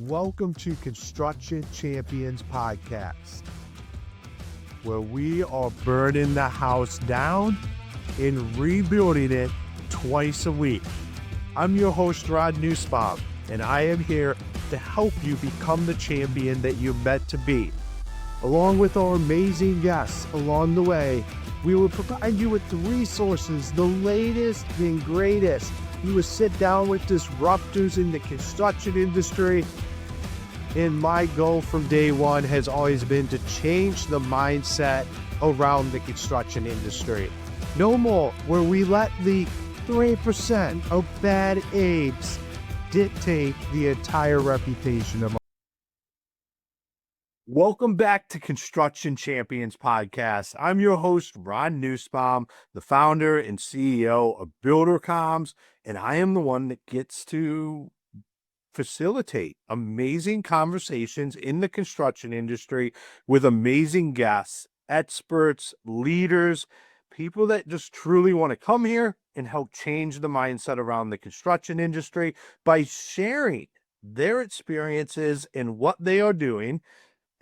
Welcome to Construction Champions Podcast, where we are burning the house down and rebuilding it twice a week. I'm your host, Ron Nussbaum, and I am here to help you become the champion that you're meant to be. Along with our amazing guests along the way, we will provide you with the resources, the latest and greatest. You will sit down with disruptors in the construction industry. And my goal from day one has always been to change the mindset around the construction industry. No more where we let the 3% of bad apes dictate the entire reputation of. Welcome back to Construction Champions Podcast. I'm your host, Ron Nussbaum, the founder and CEO of BuilderComs, and I am the one that gets to facilitate amazing conversations in the construction industry with amazing guests, experts, leaders, people that just truly want to come here and help change the mindset around the construction industry by sharing their experiences and what they are doing.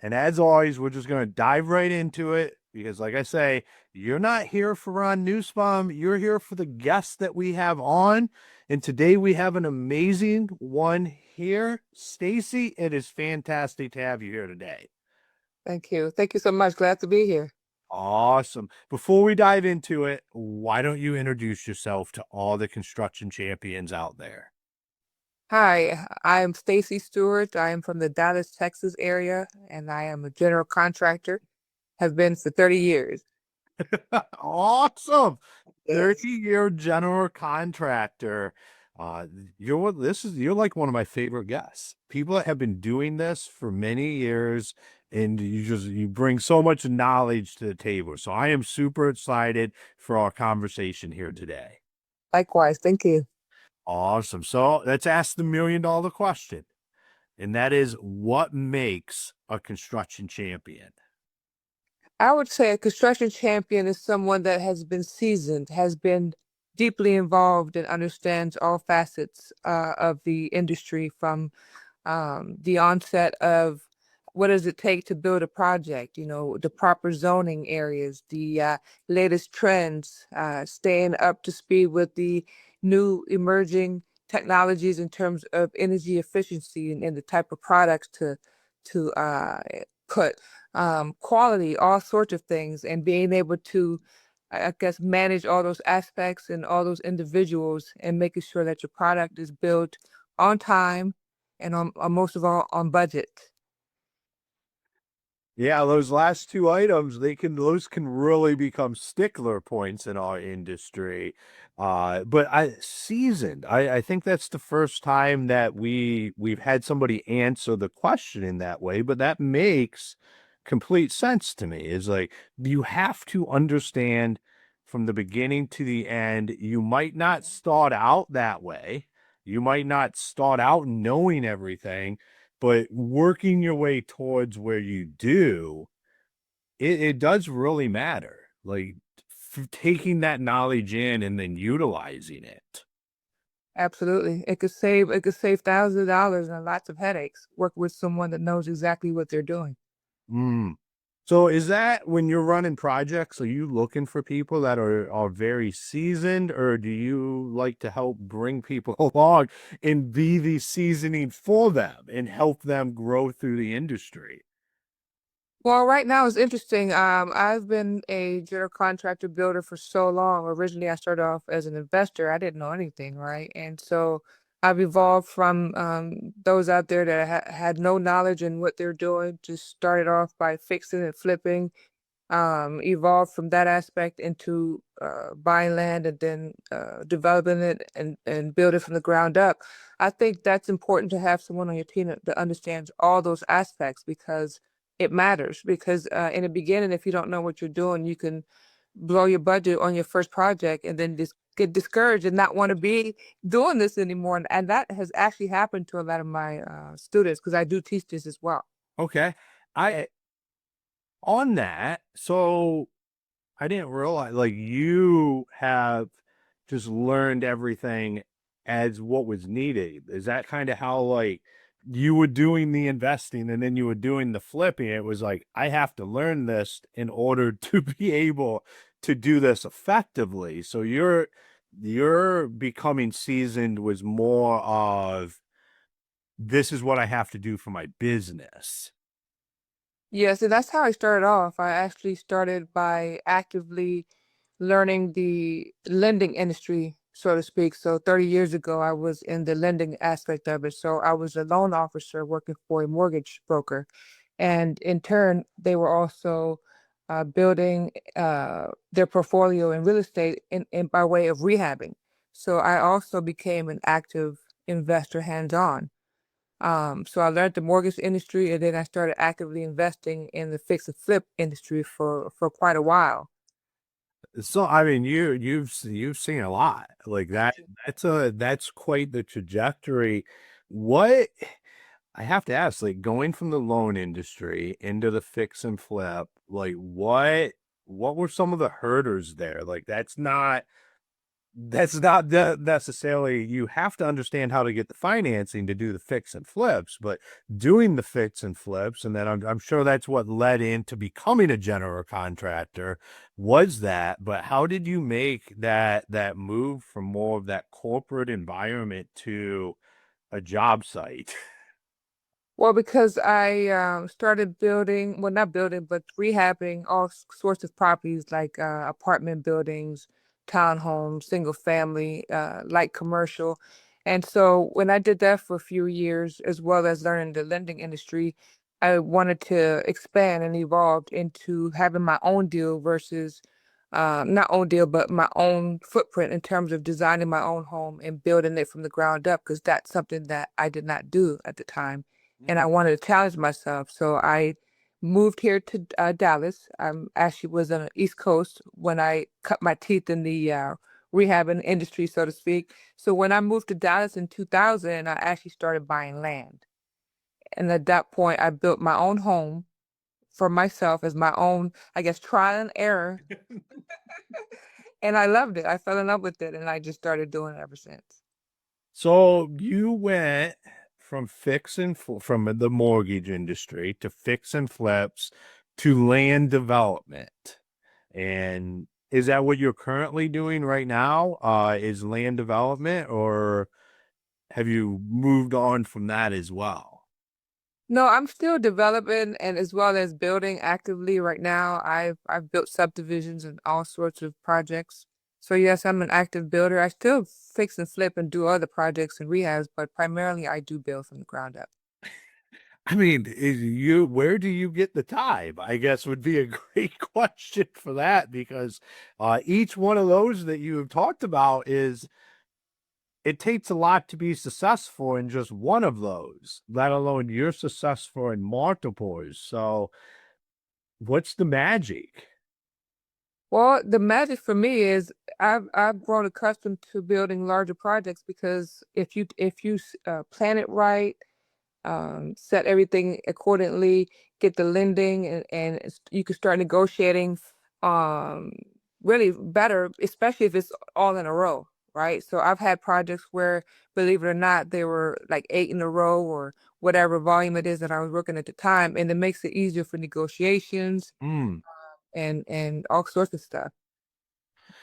And as always, we're just going to dive right into it because, like I say, you're not here for Ron Nussbaum. You're here for the guests that we have on. And today we have an amazing one here. Stacie, it is fantastic to have you here today. Thank you. Thank you so much. Glad to be here. Awesome. Before we dive into it, why don't you introduce yourself to all the construction champions out there? Hi, I am Stacie Stewart. I am from the Dallas, Texas area, and I am a general contractor. Have been for 30 years. Awesome. Yes. 30-year general contractor. You're like one of my favorite guests. People that have been doing this for many years, and you bring so much knowledge to the table. So I am super excited for our conversation here today. Likewise. Thank you. Awesome. So let's ask the $1 million question. And that is, what makes a construction champion? I would say a construction champion is someone that has been seasoned, has been deeply involved, and understands all facets of the industry from the onset of what does it take to build a project, the proper zoning areas, the latest trends, staying up to speed with the new emerging technologies in terms of energy efficiency and the type of products to put, quality, all sorts of things, and being able to, I guess, manage all those aspects and all those individuals and making sure that your product is built on time and on most of all on budget. Yeah, those last two items, those can really become stickler points in our industry. But I think that's the first time that we've had somebody answer the question in that way, but that makes complete sense to me. It's like you have to understand from the beginning to the end. You might not start out that way. You might not start out knowing everything, but working your way towards where you do, it does really matter. Like taking that knowledge in and then utilizing it. Absolutely. It could save thousands of dollars and lots of headaches. Work with someone that knows exactly what they're doing. Mm. So is that when you're running projects, are you looking for people that are very seasoned, or do you like to help bring people along and be the seasoning for them and help them grow through the industry? Well, right now it's interesting. I've been a general contractor builder for so long. Originally, I started off as an investor. I didn't know anything, right? And so I've evolved from those out there that had no knowledge in what they're doing, just started off by fixing and flipping, evolved from that aspect into buying land and then developing it and build it from the ground up. I think that's important to have someone on your team that understands all those aspects because it matters. Because in the beginning, if you don't know what you're doing, you can blow your budget on your first project and then just get discouraged and not want to be doing this anymore. And that has actually happened to a lot of my students because I do teach this as well. Okay. I On that, so I didn't realize like you have just learned everything as what was needed. Is that kind of how like you were doing the investing and then you were doing the flipping. It was like, I have to learn this in order to be able to do this effectively. So you're becoming seasoned was more of this is what I have to do for my business. Yes, and that's how I started off. I actually started by actively learning the lending industry, so to speak. So 30 years ago, I was in the lending aspect of it. So I was a loan officer working for a mortgage broker. And in turn, they were also building their portfolio in real estate in by way of rehabbing. So I also became an active investor hands-on. So I learned the mortgage industry, and then I started actively investing in the fix and flip industry for quite a while. So I mean, you've seen a lot like that. That's quite the trajectory. What I have to ask, like going from the loan industry into the fix and flip, like what were some of the hurdles there? Like that's not necessarily you have to understand how to get the financing to do the fix and flips, but doing the fix and flips, and then I'm sure that's what led into becoming a general contractor was that. But how did you make that move from more of that corporate environment to a job site? Well, because I started building, well, not building, but rehabbing all sorts of properties like apartment buildings, townhomes, single family, light commercial. And so when I did that for a few years, as well as learning the lending industry, I wanted to expand and evolve into having my own deal versus not own deal, but my own footprint in terms of designing my own home and building it from the ground up, because that's something that I did not do at the time and I wanted to challenge myself. So I moved here to Dallas. I actually was on the East Coast when I cut my teeth in the rehabbing industry, so to speak. So when I moved to Dallas in 2000, I actually started buying land. And at that point, I built my own home for myself as my own, I guess, trial and error. And I loved it. I fell in love with it, and I just started doing it ever since. So you went from from the mortgage industry to fix and flips to land development. And is that what you're currently doing right now? Is land development, or have you moved on from that as well? No, I'm still developing and as well as building actively right now. I've built subdivisions and all sorts of projects. So yes, I'm an active builder. I still fix and flip and do other projects and rehabs, but primarily I do build from the ground up. I mean, where do you get the time? I guess would be a great question for that because each one of those that you have talked about is it takes a lot to be successful in just one of those, let alone you're successful in multiples. So, what's the magic? Well, the magic for me is I've grown accustomed to building larger projects because if you plan it right, set everything accordingly, get the lending, and you can start negotiating um, really better, especially if it's all in a row, right? So I've had projects where, believe it or not, they were like 8 in a row or whatever volume it is that I was working at the time, and it makes it easier for negotiations Mm. and all sorts of stuff.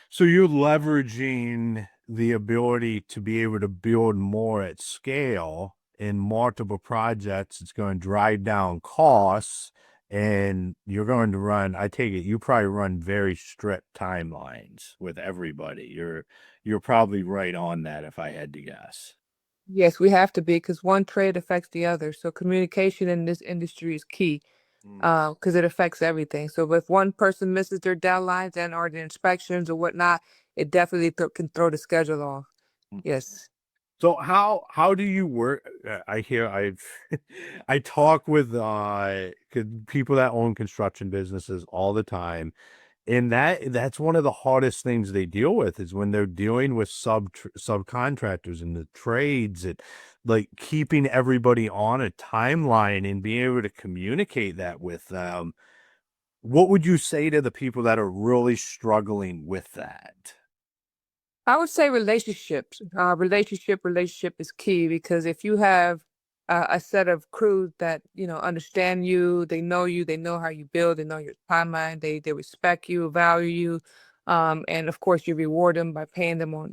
So you're leveraging the ability to be able to build more at scale in multiple projects. It's going to drive down costs and you're going to run, I take it, you probably run very strict timelines with everybody. You're probably right on that if I had to guess. Yes, we have to be because one trade affects the other. So communication in this industry is key. Mm. Because it affects everything. So if one person misses their deadlines and or the inspections or whatnot, it definitely can throw the schedule off. Yes. So how do you work? I hear I've I talk with people that own construction businesses all the time, and that's one of the hardest things they deal with is when they're dealing with subcontractors and the trades and like keeping everybody on a timeline and being able to communicate that with them. What would you say to the people that are really struggling with that? I would say relationships. Relationship is key because if you have a set of crews that, understand you, they know how you build, they know your timeline, they respect you, value you. And of course you reward them by paying them on,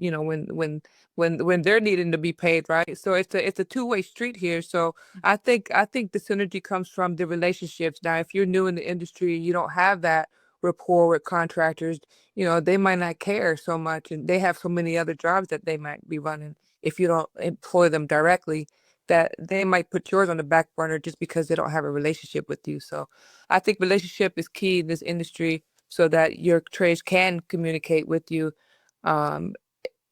when they're needing to be paid, right? So it's a two-way street here. So I think the synergy comes from the relationships. Now, if you're new in the industry, you don't have that rapport with contractors, they might not care so much and they have so many other jobs that they might be running if you don't employ them directly, that they might put yours on the back burner just because they don't have a relationship with you. So I think relationship is key in this industry so that your trades can communicate with you um,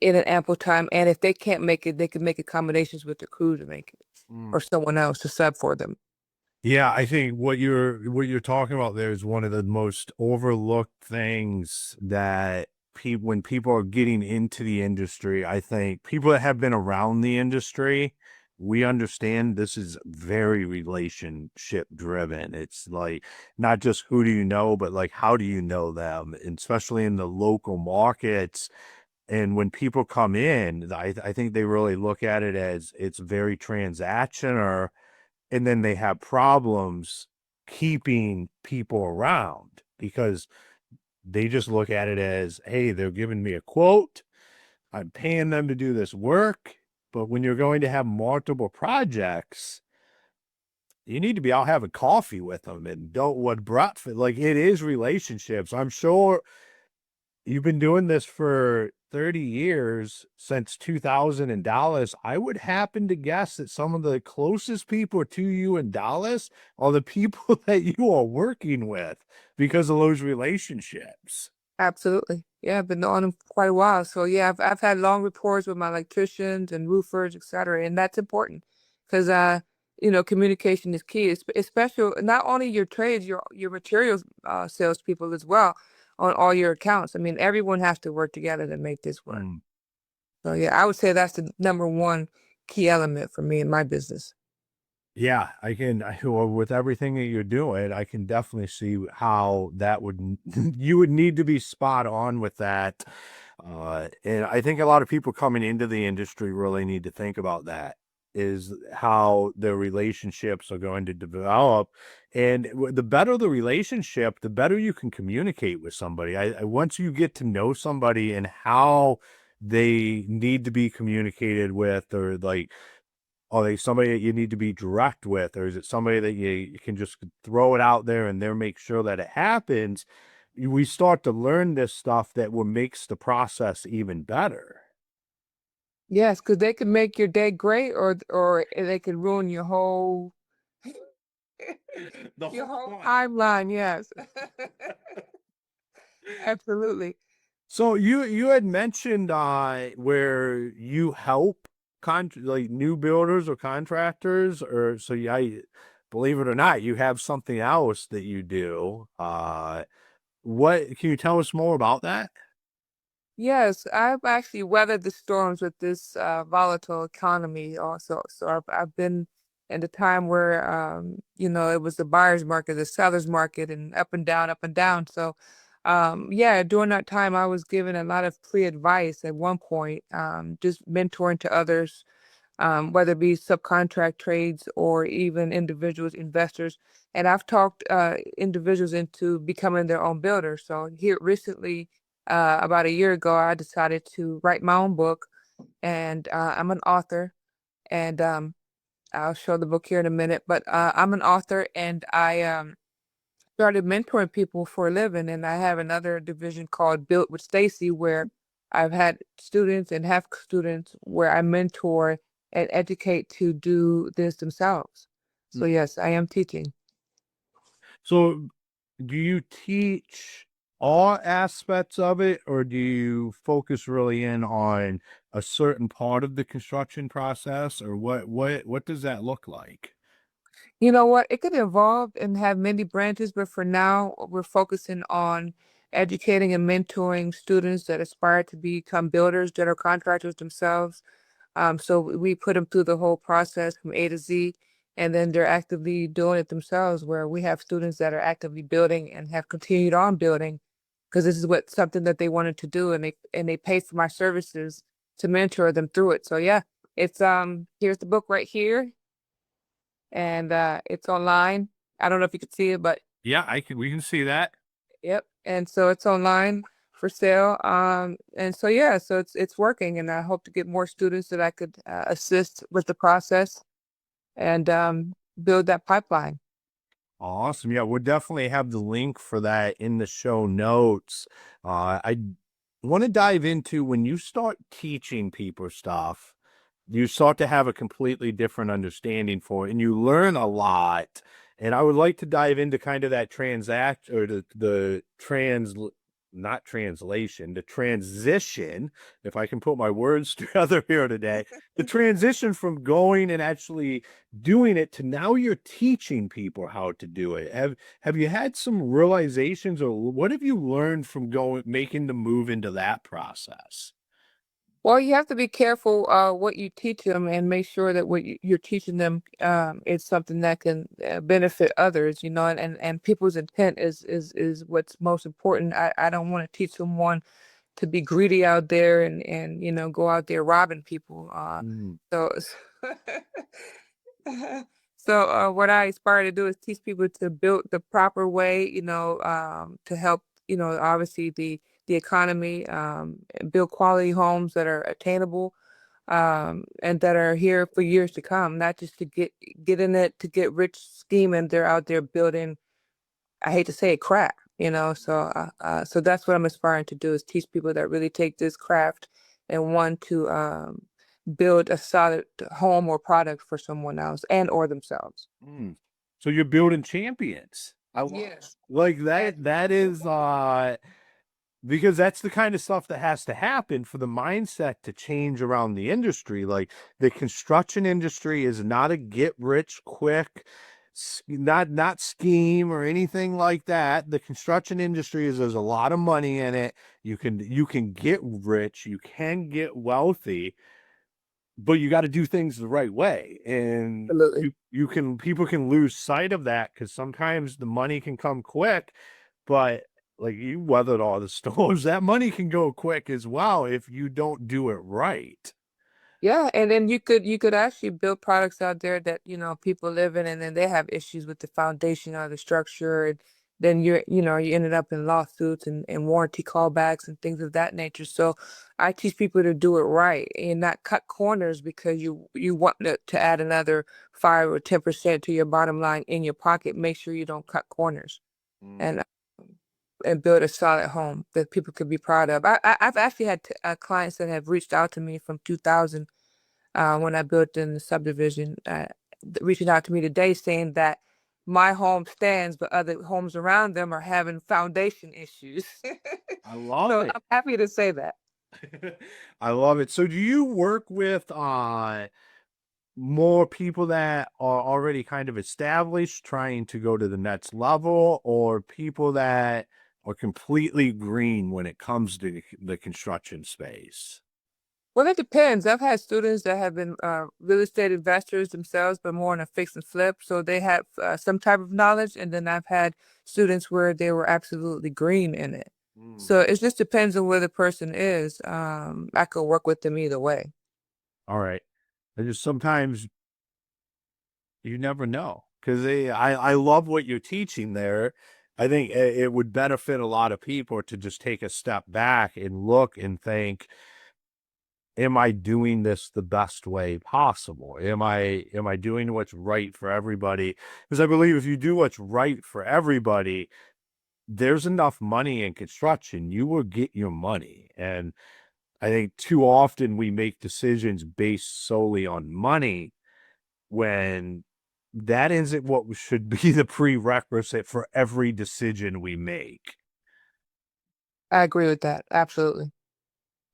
in an ample time. And if they can't make it, they can make accommodations with the crew to make it Mm. or someone else to sub for them. Yeah, I think what you're talking about there is one of the most overlooked things that people when people are getting into the industry. I think people that have been around the industry, we understand this is very relationship driven. It's like not just who do you know, but like how do you know them, and especially in the local markets. And when people come in, I think they really look at it as it's very transactional, and then they have problems keeping people around because they just look at it as, hey, they're giving me a quote, I'm paying them to do this work. But when you're going to have multiple projects, you need to be out having coffee with them and don't what breakfast. Like it is relationships. I'm sure you've been doing this for 30 years, since 2000 in Dallas. I would happen to guess that some of the closest people to you in Dallas are the people that you are working with because of those relationships. Absolutely. Yeah, I've been on them for quite a while. So yeah, I've had long reports with my electricians and roofers, et cetera, and that's important because communication is key. It's especially not only your trades, your materials salespeople as well on all your accounts. I mean, everyone has to work together to make this work. Mm. So yeah, I would say that's the number one key element for me in my business. Yeah, well, with everything that you're doing, I can definitely see how that would, you would need to be spot on with that. And I think a lot of people coming into the industry really need to think about that, is how their relationships are going to develop. And the better the relationship, the better you can communicate with somebody. Once you get to know somebody and how they need to be communicated with, or like, are they somebody that you need to be direct with, or is it somebody that you can just throw it out there and they'll make sure that it happens? We start to learn this stuff that will makes the process even better. Yes, because they can make your day great, or they can ruin your whole The your whole whole point. timeline. Yes, absolutely. So you had mentioned where you help like new builders or contractors, or so yeah, believe it or not, you have something else that you do. What can you tell us more about that? Yes, I've actually weathered the storms with this volatile economy also. So I've been in the time where it was the buyer's market, the seller's market, and up and down, up and down. So yeah, during that time I was given a lot of free advice at one point, just mentoring to others, whether it be subcontract trades or even individuals, investors. And I've talked individuals into becoming their own builder. So here recently, about a year ago, I decided to write my own book, and I'm an author. And I'll show the book here in a minute. But I'm an author, and I started mentoring people for a living. And I have another division called Built with Stacie, where I've had students and have students where I mentor and educate to do this themselves. So yes, I am teaching. So, do you teach all aspects of it, or do you focus really in on a certain part of the construction process, or what does that look like? You know what? It could evolve and have many branches, but for now, we're focusing on educating and mentoring students that aspire to become builders, general contractors themselves. So we put them through the whole process from A to Z, and then they're actively doing it themselves, where we have students that are actively building and have continued on building because this is what something that they wanted to do, and they pay for my services to mentor them through it. So yeah, it's here's the book right here. and it's online. I don't know if you could see it, but Yeah, we can see that. yep. And so it's online for sale. And so yeah, so it's working, and I hope to get more students that I could assist with the process and build that pipeline. Awesome. Yeah, we'll definitely have the link for that in the show notes. I want to dive into when you start teaching people stuff, you start to have a completely different understanding for it and you learn a lot. And I would like to dive into kind of that not translation, the transition, if I can put my words together here today, the transition from going and actually doing it to now you're teaching people how to do it. Have you had some realizations, or what have you learned from making the move into that process? Well, you have to be careful what you teach them and make sure that what you're teaching them is something that can benefit others, you know, and people's intent is what's most important. I don't want to teach someone to be greedy out there and you know go out there robbing people. Mm, So so what I aspire to do is teach people to build the proper way, you know, to help, you know, obviously the economy, and build quality homes that are attainable, and that are here for years to come, not just to get in it to get rich scheming. They're out there building, I hate to say it, crap, you know. So so that's what I'm aspiring to do is teach people that really take this craft and want to build a solid home or product for someone else and or themselves. mm. So you're building champions. Yes. Like And that is because that's the kind of stuff that has to happen for the mindset to change around the industry. Like the construction industry is not a get rich quick, not scheme or anything like that. The construction industry is there's a lot of money in it. You can get rich, you can get wealthy, but you got to do things the right way. And absolutely. people can lose sight of that because sometimes the money can come quick, but like you weathered all the storms, that money can go quick as well if you don't do it right. Yeah, and then you could actually build products out there that, you know, people live in and then they have issues with the foundation or the structure, and then you know, you ended up in lawsuits and warranty callbacks and things of that nature. So I teach people to do it right and not cut corners because you want to add another 5 or 10% to your bottom line in your pocket. Make sure you don't cut corners Mm. and build a solid home that people could be proud of. I've actually had clients that have reached out to me from 2000 when I built in the subdivision, reaching out to me today saying that my home stands, but other homes around them are having foundation issues. I love So it. I'm happy to say that. I love it. So do you work with more people that are already kind of established, trying to go to the next level, or people that are completely green when it comes to the construction space? Well, it depends. I've had students that have been real estate investors themselves, but more on a fix and flip. So they have some type of knowledge. And then I've had students where they were absolutely green in it. Mm. So it just depends on where the person is. I could work with them either way. All right. I just sometimes you never know because I love what you're teaching there. I think it would benefit a lot of people to just take a step back and look and think, am I doing this the best way possible? Am I doing what's right for everybody? Because I believe if you do what's right for everybody, there's enough money in construction. You will get your money. And I think too often we make decisions based solely on money when that isn't what should be the prerequisite for every decision we make. I agree with that. Absolutely.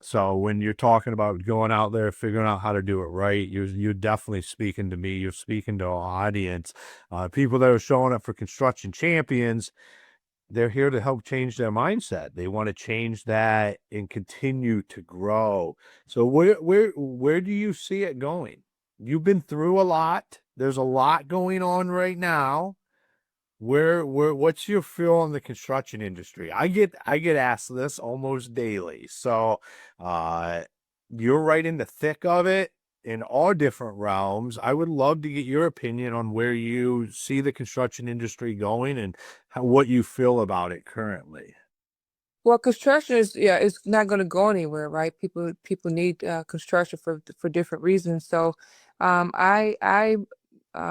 So when you're talking about going out there, figuring out how to do it right, you're definitely speaking to me. You're speaking to our audience. People that are showing up for construction champions, they're here to help change their mindset. They want to change that and continue to grow. So where do you see it going? You've been through a lot. There's a lot going on right now. What's your feel on the construction industry? I get asked this almost daily. So, uh, you're right in the thick of it. in all different realms. I would love to get your opinion on where you see the construction industry going and what you feel about it currently. Well, construction is yeah, it's not going to go anywhere, right? People need construction for different reasons. So, I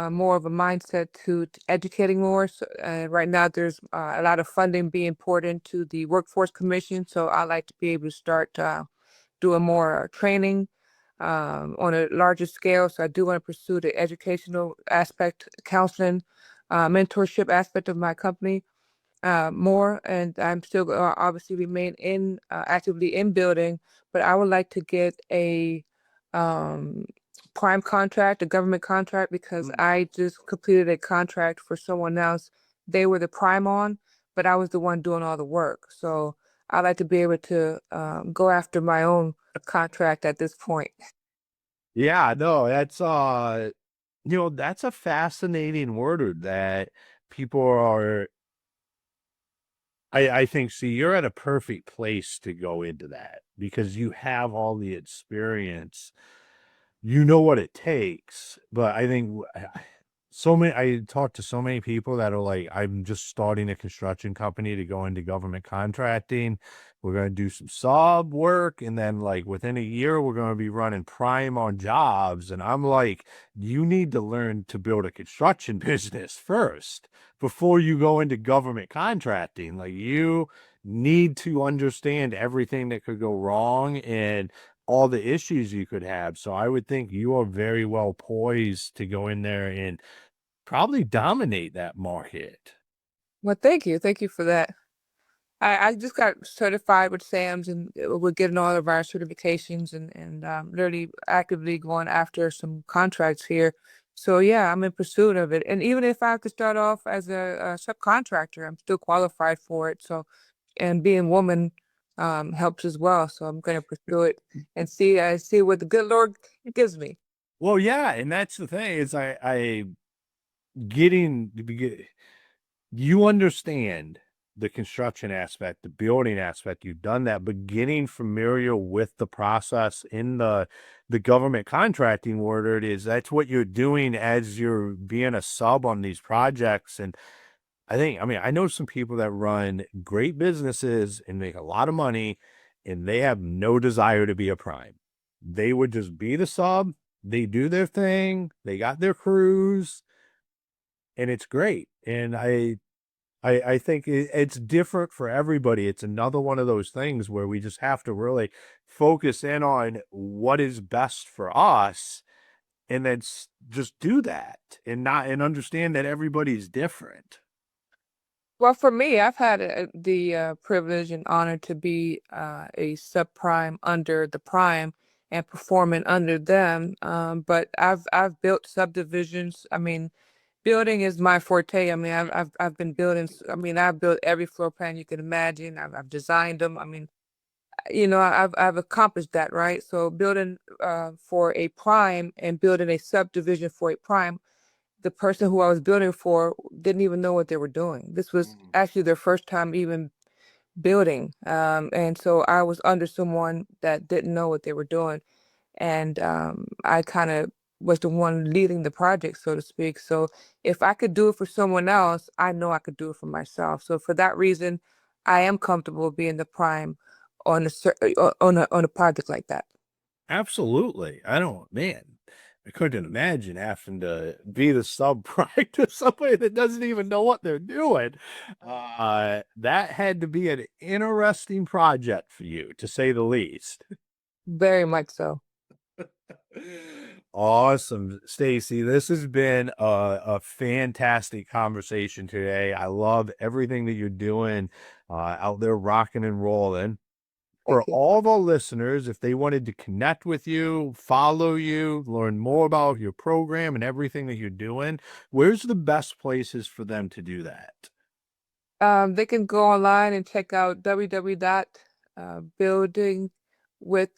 more of a mindset to educating more. So, right now, there's a lot of funding being poured into the Workforce Commission. So I like to be able to start doing more training on a larger scale. So I do want to pursue the educational aspect, counseling, mentorship aspect of my company more, and I'm still obviously remain in actively in building, but I would like to get a um, prime contract, a government contract, because I just completed a contract for someone else. They were the prime on, but I was the one doing all the work. So I like to be able to go after my own contract at this point. Yeah, no, that's that's a fascinating word that people are I think, see, you're at a perfect place to go into that because you have all the experience. You know what it takes, but I think I talk to so many people that are like, I'm just starting a construction company to go into government contracting. We're going to do some sub work. And then, like, within a year, we're going to be running prime on jobs. And I'm like, you need to learn to build a construction business first before you go into government contracting. Like, you need to understand everything that could go wrong and all the issues you could have. So I would think you are very well poised to go in there and probably dominate that market. Well, thank you. Thank you for that. I just got certified with SAMS and we're getting all of our certifications and literally actively going after some contracts here. So yeah, I'm in pursuit of it. And even if I have to start off as a subcontractor, I'm still qualified for it. So and being woman helps as well. So I'm going to pursue it and see what the good Lord gives me. Well, yeah, and that's the thing is getting you understand the construction aspect, the building aspect. You've done that, but getting familiar with the process in the government contracting world is that's what you're doing as you're being a sub on these projects. And I mean, I know some people that run great businesses and make a lot of money, and they have no desire to be a prime. They would just be the sub. They do their thing. They got their crews, and it's great. And I think it's different for everybody. It's another one of those things where we just have to really focus in on what is best for us, and then just do that, and not and understand that everybody's different. Well, for me, I've had the privilege and honor to be a subprime under the prime and performing under them. But I've built subdivisions. I mean, building is my forte. I mean, I've been building. I mean, I've built every floor plan you can imagine. I've designed them. I mean, I've accomplished that, right? So building for a prime and building a subdivision for a prime, the person who I was building for didn't even know what they were doing. This was actually their first time even building. And so I was under someone that didn't know what they were doing. And I kind of was the one leading the project, so to speak. So if I could do it for someone else, I know I could do it for myself. So for that reason, I am comfortable being the prime on on a project like that. Absolutely. I don't, man, I couldn't imagine having to be the sub prime to somebody that doesn't even know what they're doing. That had to be an interesting project for you, to say the least. Very much so. Awesome, Stacie. This has been a fantastic conversation today. I love everything that you're doing out there rocking and rolling. For Thank you. all of our listeners, if they wanted to connect with you, follow you, learn more about your program and everything that you're doing, where's the best places for them to do that? They can go online and check out www.building with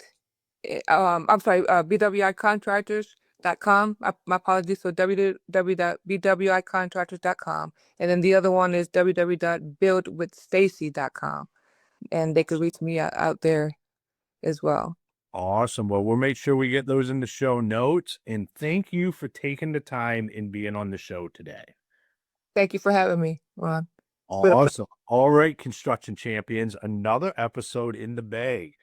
I'm sorry, bwicontractors.com. My apologies. So www.bwicontractors.com. And then the other one is www.buildwithstacie.com. And they could reach me out there as well. Awesome. Well, we'll make sure we get those in the show notes. And thank you for taking the time and being on the show today. Thank you for having me, Ron. Awesome. All right, construction champions, another episode in the bag.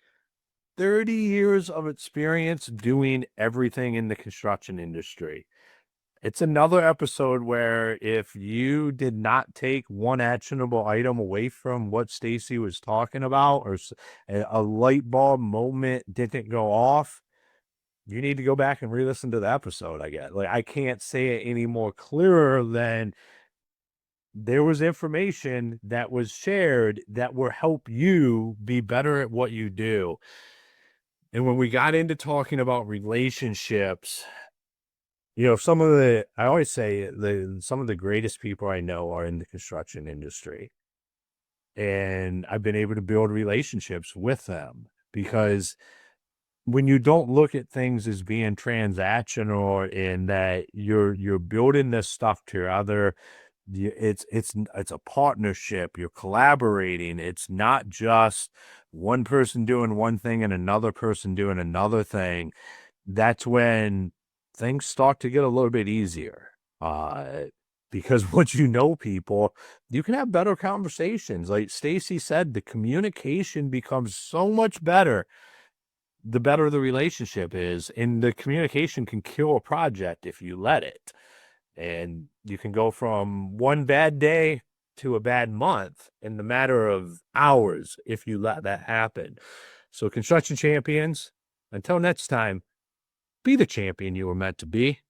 30 years of experience doing everything in the construction industry. It's another episode where if you did not take one actionable item away from what Stacie was talking about, or a light bulb moment didn't go off, you need to go back and re-listen to the episode, I guess. Like, I can't say it any more clearer than there was information that was shared that will help you be better at what you do. And when we got into talking about relationships, I always say some of the greatest people I know are in the construction industry. And I've been able to build relationships with them because when you don't look at things as being transactional in that you're building this stuff together, it's a partnership. You're collaborating. It's not just one person doing one thing and another person doing another thing. That's when things start to get a little bit easier. Because once you know people, you can have better conversations. Like Stacie said, the communication becomes so much better the better the relationship is, and the communication can kill a project if you let it. And you can go from one bad day to a bad month in the matter of hours if you let that happen. So construction champions, until next time, be the champion you were meant to be.